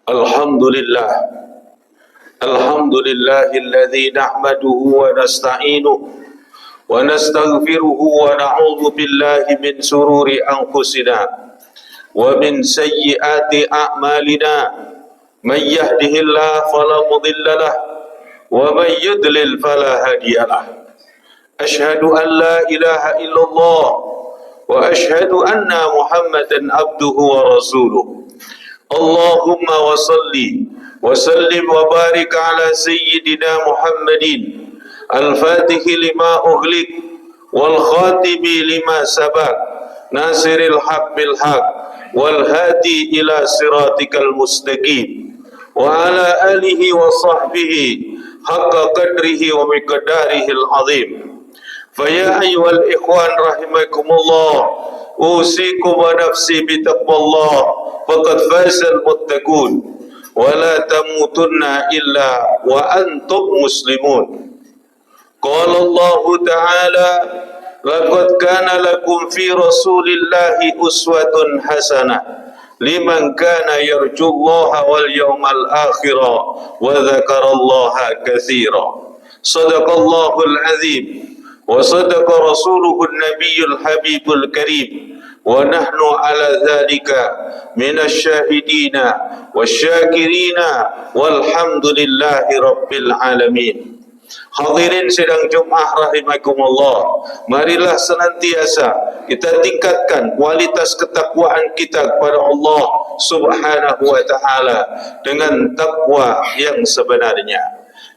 Alhamdulillah. Alhamdulillahilladzi nahmaduhu wa nasta'inuhu wa nastaghfiruhu wa na'udzu billahi min sururi anfusina wa min sayyiati a'malina. Man yahdihillahu fala mudilla lahu wa man yudlil fala hadiya lahu. Asyhadu an la ilaha illallah wa asyhadu anna Muhammadan abduhu wa rasuluh. Allahumma wa salli wa sallim wa barik ala sayyidina Muhammadin al-fatihi lima ughliq wal khatimi lima sabaq nasiril haq bil haq wal hadi ila siratikal mustaqim wa ala alihi wa sahbihi haqqa qadrihi wa miqdarihil azim. Faya ayyuhal ikhwan rahimakumullah, usikum wa nafsi bitaqwallah, faqad fazal muttaqun, wa la tamutunna illa wa antum muslimun. Qala Allah Ta'ala, laqad kana lakum fi rasulillahi uswatun hasanah liman kana yarjullaha wal yawmal akhira wa dzakarallaha katsira. Shadaqallahul azim wa sadaqa rasuluhun nabiyyul habibul karim wa nahnu ala dzalika minasy syahidina wasyakirina walhamdulillahi rabbil alamin. Hadirin sidang Jumat rahimakumullah, marilah senantiasa kita tingkatkan kualitas ketakwaan kita kepada Allah Subhanahu wa taala dengan takwa yang sebenarnya,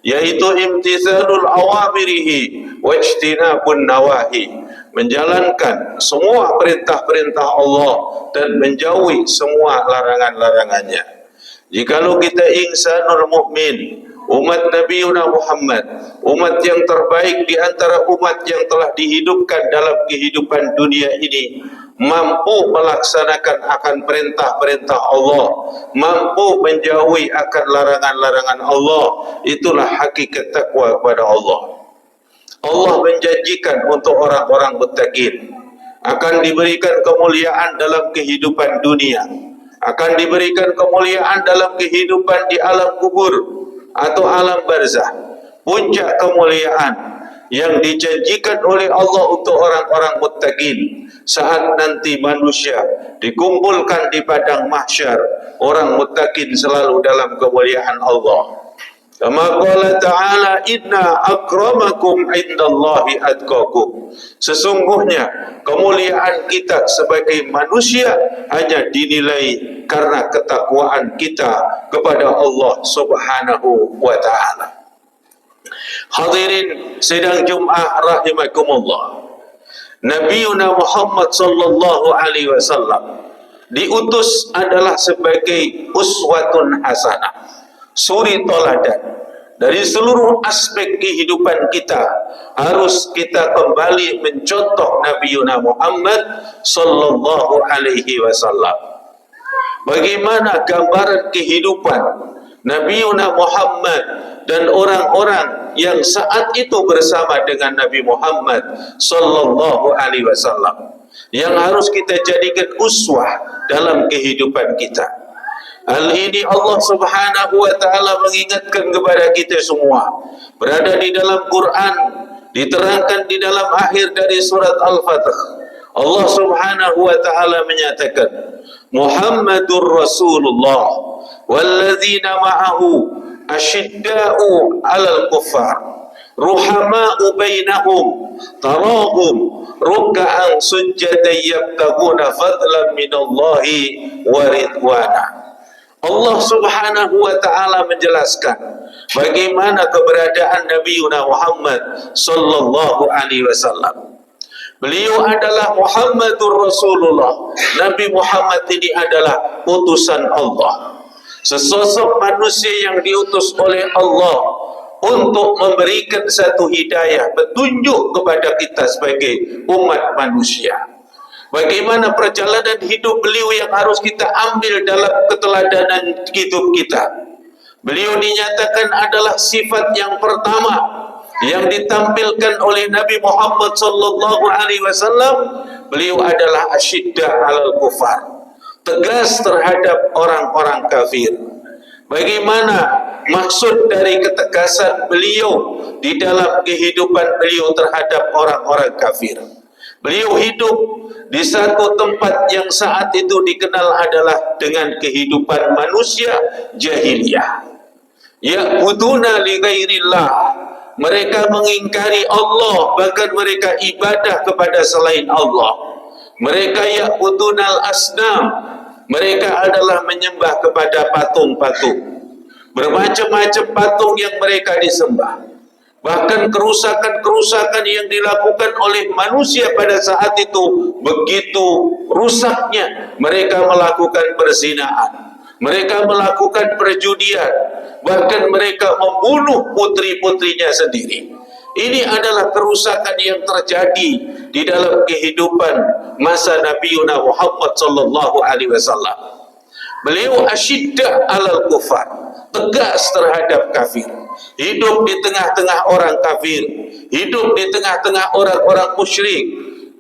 yaitu imtithalul awamirihi wajtinabun nawahi, menjalankan semua perintah-perintah Allah dan menjauhi semua larangan-larangannya. Jikalau kita insanul mukmin, umat Nabi Muhammad, umat yang terbaik di antara umat yang telah dihidupkan dalam kehidupan dunia ini, mampu melaksanakan akan perintah-perintah Allah, mampu menjauhi akan larangan-larangan Allah, itulah hakikat takwa kepada Allah. Allah menjanjikan untuk orang-orang muttaqin akan diberikan kemuliaan dalam kehidupan dunia, akan diberikan kemuliaan dalam kehidupan di alam kubur atau alam barzah. Puncak kemuliaan yang dijanjikan oleh Allah untuk orang-orang muttaqin saat nanti manusia dikumpulkan di padang mahsyar, orang muttaqin selalu dalam kemuliaan Allah. Kama qala ta'ala, inna akramakum indallahi atqakum. Sesungguhnya kemuliaan kita sebagai manusia hanya dinilai karena ketakwaan kita kepada Allah Subhanahu wa ta'ala. Hadirin sidang Jumat rahimakumullah, Nabiuna Muhammad sallallahu alaihi wasallam diutus adalah sebagai uswatun hasanah, suri toladan. Dari seluruh aspek kehidupan kita harus kita kembali mencontoh Nabiuna Muhammad sallallahu alaihi wasallam. Bagaimana gambaran kehidupan Nabiuna Muhammad dan orang-orang yang saat itu bersama dengan Nabi Muhammad sallallahu alaihi wasallam, yang harus kita jadikan uswah dalam kehidupan kita. Hal ini Allah Subhanahu wa ta'ala mengingatkan kepada kita semua, berada di dalam Quran, diterangkan di dalam akhir dari surat Al-Fatih. Allah Subhanahu wa ta'ala menyatakan, Muhammadur Rasulullah walladzina ma'ahu asyidda'u 'alal kuffar ruhama'u bainahum tarahum ruk'an sujjadan yabtaguna fadlan minallahi wa ridwana. Allah Subhanahu wa ta'ala menjelaskan bagaimana keberadaan Nabiuna Muhammad sallallahu alaihi wasallam. Beliau adalah Muhammadur Rasulullah. Nabi Muhammad ini adalah utusan Allah, sesosok manusia yang diutus oleh Allah untuk memberikan satu hidayah, petunjuk kepada kita sebagai umat manusia. Bagaimana perjalanan hidup beliau yang harus kita ambil dalam keteladanan hidup kita. Beliau dinyatakan adalah sifat yang pertama yang ditampilkan oleh Nabi Muhammad sallallahu alaihi wasallam. Beliau adalah asyidda 'alal kufar, tegas terhadap orang-orang kafir. bagaimana maksud dari ketegasan beliau di dalam kehidupan beliau terhadap orang-orang kafir. Beliau hidup di satu tempat yang saat itu dikenal adalah dengan kehidupan manusia jahiliyah. Ya'buduna li ghairillah, mereka mengingkari Allah, bahkan mereka ibadah kepada selain Allah. Mereka ya'budunal asnam, mereka adalah menyembah kepada patung-patung. Bermacam-macam patung yang mereka disembah. Bahkan kerusakan-kerusakan yang dilakukan oleh manusia pada saat itu begitu rusaknya. Mereka melakukan perzinaan, mereka melakukan perjudian, bahkan mereka membunuh putri-putrinya sendiri. Ini adalah kerusakan yang terjadi di dalam kehidupan masa Nabiuna Muhammad sallallahu alaihi wasallam. Beliau asyiddah alal kufar, tegas terhadap kafir. Hidup di tengah-tengah orang kafir, hidup di tengah-tengah orang-orang musyrik,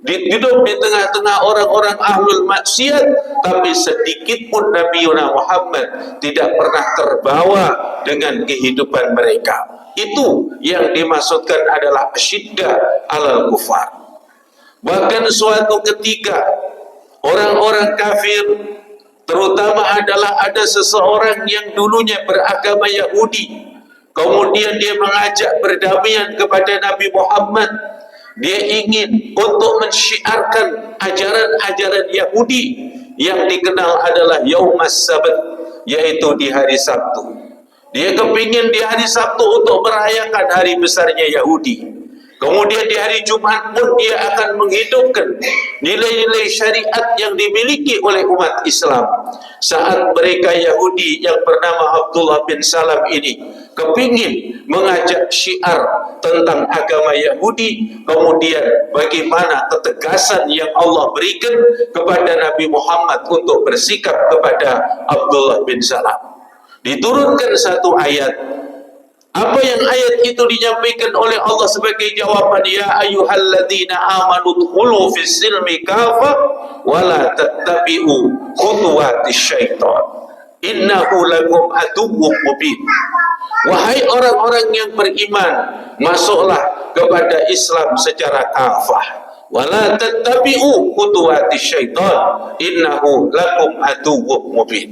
hidup di tengah-tengah orang-orang ahlul maksiat, tapi sedikit pun Nabiuna Muhammad tidak pernah terbawa dengan kehidupan mereka. Itu yang dimaksudkan adalah asyiddah alal kufar. Bahkan suatu ketika orang-orang kafir, terutama adalah ada seseorang yang dulunya beragama Yahudi, kemudian dia mengajak perdamaian kepada Nabi Muhammad. Dia ingin untuk mensyiarkan ajaran-ajaran Yahudi yang dikenal adalah Yaumas Sabat, yaitu di hari Sabtu. Dia kepingin di hari Sabtu untuk merayakan hari besarnya Yahudi. Kemudian di hari Jumat pun dia akan menghidupkan nilai-nilai syariat yang dimiliki oleh umat Islam. Saat mereka Yahudi yang bernama Abdullah bin Salam ini kepingin mengajak syiar tentang agama Yahudi, kemudian bagaimana ketegasan yang Allah berikan kepada Nabi Muhammad untuk bersikap kepada Abdullah bin Salam. Diturunkan satu ayat. Apa yang ayat itu dinyampaikan oleh Allah sebagai jawaban, ya ayyuhalladzina amanu dkhulu fis silmi kafah wa la tattabi'u khutuwatis syaitan innahu lakum aduwwun mubin. Wahai orang-orang yang beriman, masuklah kepada Islam secara kafah. Wa la tattabi'u khutuwatis syaitan innahu lakum aduwwun mubin.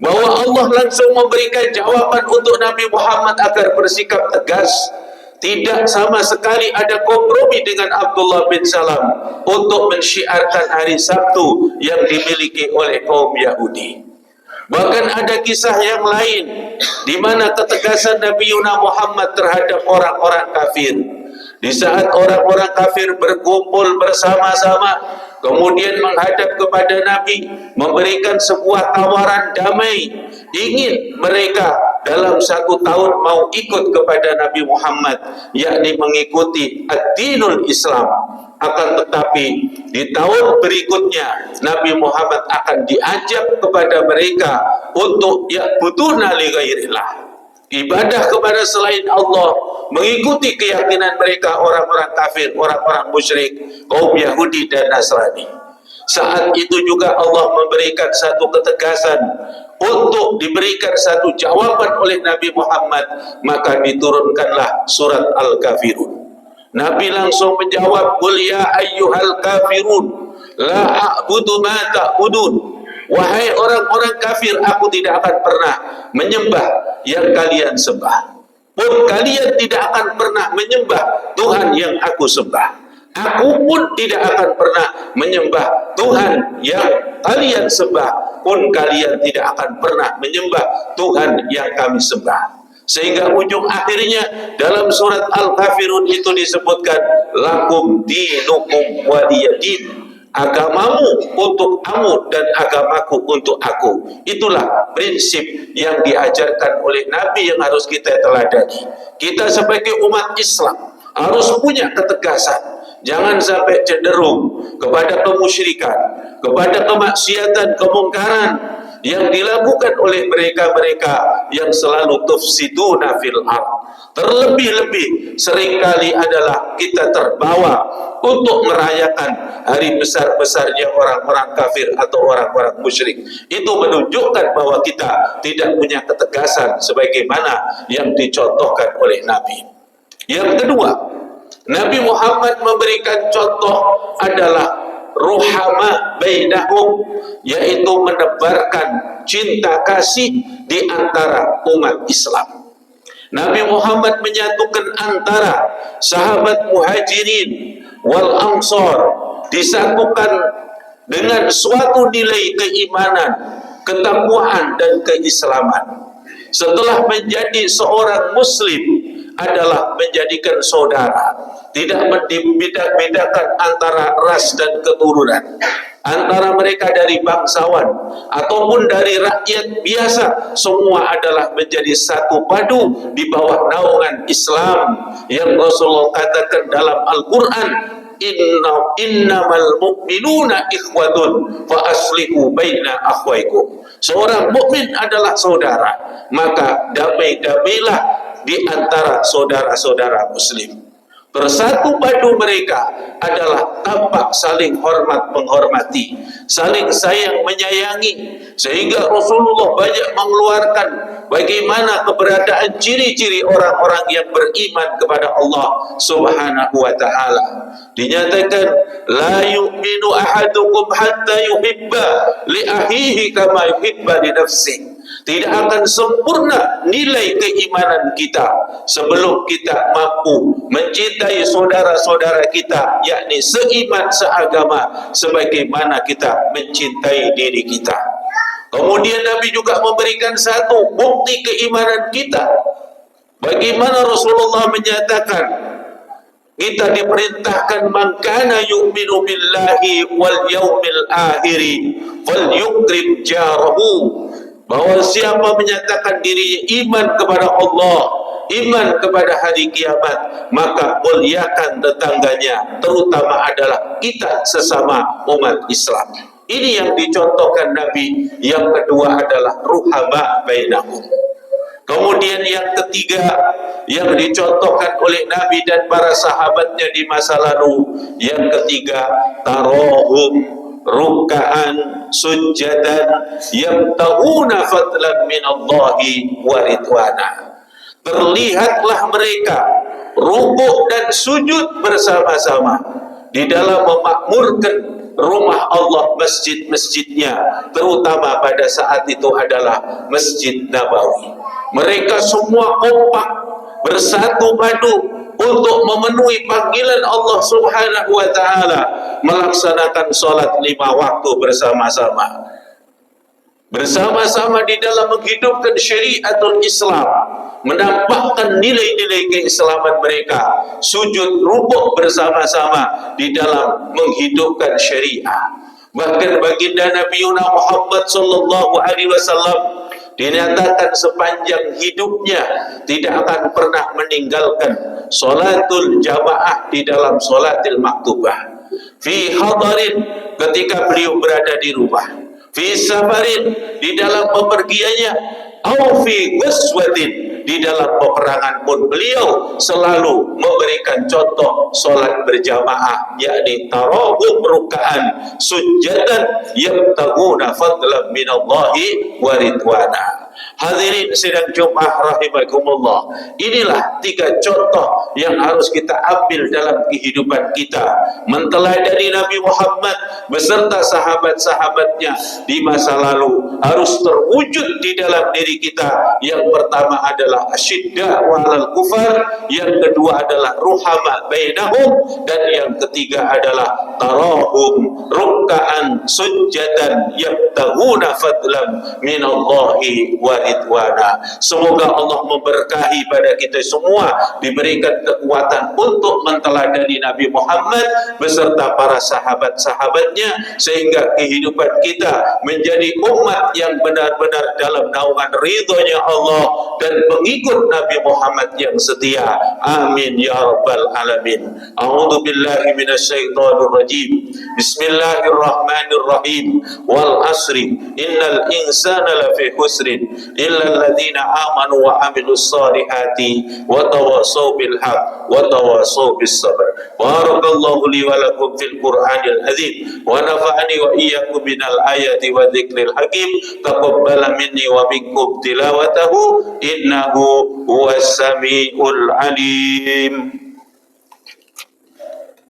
Bahwa Allah langsung memberikan jawaban untuk Nabi Muhammad agar bersikap tegas. Tidak sama sekali ada kompromi dengan Abdullah bin Salam untuk mensyiarkan hari Sabtu yang dimiliki oleh kaum Yahudi. Bahkan ada kisah yang lain di mana ketegasan Nabiuna Muhammad terhadap orang-orang kafir. Di saat orang-orang kafir berkumpul bersama-sama, kemudian menghadap kepada Nabi, memberikan sebuah tawaran damai, ingin mereka dalam 1 tahun mau ikut kepada Nabi Muhammad, yakni mengikuti ad-dinul Islam. Akan tetapi di tahun berikutnya Nabi Muhammad akan diajak kepada mereka untuk ya'buduna li ghairillah, ibadah kepada selain Allah, mengikuti keyakinan mereka orang-orang kafir, orang-orang musyrik, kaum Yahudi dan Nasrani. Saat itu juga Allah memberikan satu ketegasan untuk diberikan satu jawaban oleh Nabi Muhammad, maka diturunkanlah surat Al-Kafirun. Nabi langsung menjawab, qul ya ayyuhal kafirun la a'budu ma ta'budun. Wahai orang-orang kafir, aku tidak akan pernah menyembah yang kalian sembah, pun kalian tidak akan pernah menyembah Tuhan yang aku sembah. Aku pun tidak akan pernah menyembah Tuhan yang kalian sembah, pun kalian tidak akan pernah menyembah Tuhan yang kami sembah. Sehingga ujung akhirnya dalam surat Al-Kafirun itu disebutkan, lakum dinukum waliyadin, agamamu untuk kamu dan agamaku untuk aku. Itulah prinsip yang diajarkan oleh Nabi yang harus kita teladani. Kita sebagai umat Islam harus punya ketegasan. Jangan sampai cenderung kepada kemusyrikan, kepada kemaksiatan, kemungkaran, yang dilakukan oleh mereka-mereka yang selalu tufsiduna fil ard. Terlebih-lebih seringkali adalah kita terbawa untuk merayakan hari besar-besarnya orang-orang kafir atau orang-orang musyrik. Itu menunjukkan bahwa kita tidak punya ketegasan sebagaimana yang dicontohkan oleh Nabi. Yang kedua, Nabi Muhammad memberikan contoh adalah ruhama bainahum, yaitu menebarkan cinta kasih di antara umat Islam. Nabi Muhammad menyatukan antara sahabat muhajirin wal ansor, disatukan dengan suatu nilai keimanan, ketakwaan dan keislaman. Setelah menjadi seorang muslim adalah menjadikan saudara, tidak membeda-bedakan antara ras dan keturunan, antara mereka dari bangsawan ataupun dari rakyat biasa, semua adalah menjadi satu padu di bawah naungan Islam yang Rasulullah katakan dalam Al-Quran, innamal mu'minuna ikhwatun fa aslihu baina akhwaikum. Seorang mukmin adalah saudara, maka damai-damailah di antara saudara-saudara muslim. Bersatu padu mereka adalah tampak saling hormat menghormati, saling sayang menyayangi, sehingga Rasulullah banyak mengeluarkan bagaimana keberadaan ciri-ciri orang-orang yang beriman kepada Allah Subhanahu wa ta'ala. Dinyatakan, la yu'minu ahadukum hatta yuhibba li ahihi kama yuhibba li nafsihi. Tidak akan sempurna nilai keimanan kita sebelum kita mampu mencintai saudara-saudara kita, yakni seiman seagama, sebagaimana kita mencintai diri kita. Kemudian Nabi juga memberikan satu bukti keimanan kita. Bagaimana Rasulullah menyatakan, kita diperintahkan, man kana yu'minu billahi wal yaumil akhiri falyukrim jarahu, bahwa siapa menyatakan dirinya iman kepada Allah, iman kepada hari kiamat, maka muliakan tetangganya, terutama adalah kita sesama umat Islam. Ini yang dicontohkan Nabi. Yang kedua adalah ruhama bainahum. Kemudian yang ketiga yang dicontohkan oleh Nabi dan para sahabatnya di masa lalu, yang ketiga tarohum ruk'an sujadan yabtaguna fadlan minallahi wa ridwana. Terlihatlah mereka rukuk dan sujud bersama-sama di dalam memakmurkan rumah Allah, masjid-masjidnya, terutama pada saat itu adalah Masjid Nabawi. Mereka semua kompak bersatu padu untuk memenuhi panggilan Allah Subhanahu wa ta'ala, melaksanakan sholat 5 waktu bersama-sama. Bersama-sama di dalam menghidupkan syariatul Islam, menampakkan nilai-nilai keislaman mereka, sujud rukuk bersama-sama di dalam menghidupkan syariah. Bahkan baginda Nabi Muhammad sallallahu alaihi wasallam dinyatakan sepanjang hidupnya tidak akan pernah meninggalkan sholatul jamaah di dalam sholatil maktubah. Fi hadarin, ketika beliau berada di rumah, fi safarin, di dalam pepergiannya, au fi ghuswatin, di dalam peperangan pun beliau selalu memberikan contoh sholat berjamaah, yakni tarawih ruk'an sujadan yabtaguna fadlan minallahi wa ridwana. Hadirin sidang Jumat rahimakumullah, inilah 3 contoh yang harus kita ambil dalam kehidupan kita, menteladani Nabi Muhammad beserta sahabat-sahabatnya di masa lalu, harus terwujud di dalam diri kita. Yang pertama adalah asyidda wa'alal kufar, yang kedua adalah ruhama bainahum, dan yang ketiga adalah tarahum ruk'an sujadan yabtaguna fadlan minallahi wa ridwana. ridwana. Semoga Allah memberkahi pada kita semua, diberikan kekuatan untuk menteladani Nabi Muhammad beserta para sahabat-sahabatnya, sehingga kehidupan kita menjadi umat yang benar-benar dalam naungan ridhonya Allah dan pengikut Nabi Muhammad yang setia. Amin ya rabbal alamin. A'udzu billahi minasyaitonir rajim. Bismillahirrahmanirrahim. Wal asri innal insana lafi khusrin illa alladhina amanu wa amilus solihati wa tawasaw bil haq wa tawasaw bis sabr. Barakallahu li wa lakum fil Qur'anil azim wa nafa'ani wa iyyakum minal ayati wa dzikril hakim. Taqabbala minni wa minkum tilawatahu innahu huwas samiul alim.